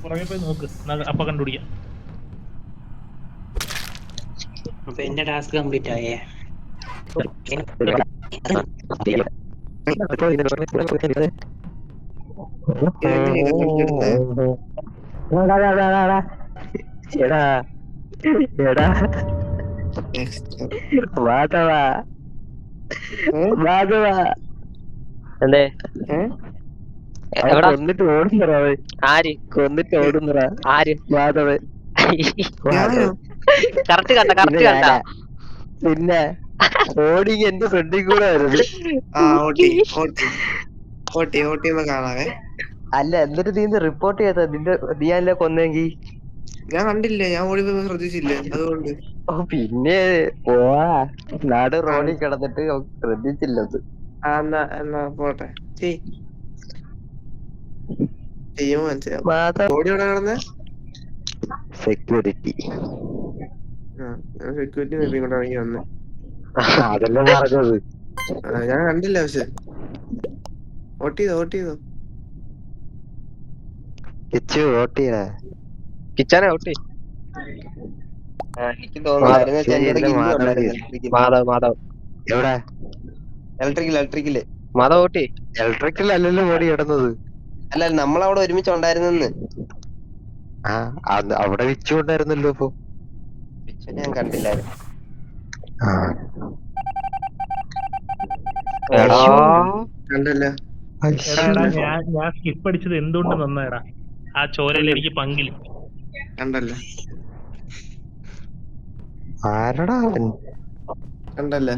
പുറകെ പോയി നോക്ക്, അപ്പൊ കണ്ടുപിടിക്കാം. അപ്പൊ എന്റെ ടാസ്ക് കംപ്ലീറ്റ് ആയേ. എടാ എടാ മാധവ മാധവ എന്തേ കൊന്നിട്ട് ഓടുന്നറ ആര് കൊന്നിട്ട് ഓടുന്നറ ആര് മാധവൻ കറക്റ്റ് കണ്ട കറക്റ്റ് കണ്ട പിന്നെ ഓടി എന്റെ ഫ്രണ്ടിൽ കൂടെ വരുന്നത്. കാണാവേ. അല്ല എന്നിട്ട് നീ റിപ്പോർട്ട് ചെയ്ത നീയല്ലേ കൊന്നെങ്കി. ഞാൻ കണ്ടില്ല, ഞാൻ ഓടി ശ്രദ്ധിച്ചില്ല, അതുകൊണ്ട്. ഓ പിന്നെ പോവാ നാട് റോഡിൽ കിടന്നിട്ട് ശ്രദ്ധിച്ചില്ലത്. എന്നാ പോട്ടെ. ചെയ്യുമ്പോ മനസ്സിലാവും. ഓടി ഇവിടെ കിടന്നേ സെക്യൂരിറ്റി സെക്യൂരിറ്റി ഇങ്ങോട്ട് ഇറങ്ങി വന്നേ. അതല്ലേ പറഞ്ഞത്. ഞാൻ കണ്ടില്ല. പക്ഷെ വോട്ട് ചെയ്തോ വോട്ട് ചെയ്യണ കിച്ചാനെ ഔട്ടി. എനിക്ക് തോന്നുന്നു മാധവ് മാധവ് എവിടെ ഇലക്ട്രിക്കല് മാധവ് ഔട്ടി. ഇലക്ട്രിക്കൽ അല്ലല്ലോ ഓടി കിടന്നത്. അല്ല, നമ്മളവിടെ ഒരുമിച്ച് ഉണ്ടായിരുന്നെന്ന്. ആ അവിടെ വെച്ചുകൊണ്ടായിരുന്നല്ലോ ഇപ്പൊ. ഞാൻ കണ്ടില്ലായിരുന്നു. കണ്ടല്ല. ഞാൻ സ്കിപ്പ് അടിച്ചത് എന്തുകൊണ്ട് നന്നായിടാ, ആ ചോരയിൽ എനിക്ക് പങ്കില്ല. കണ്ടല്ല. ആരടാ കണ്ടല്ല.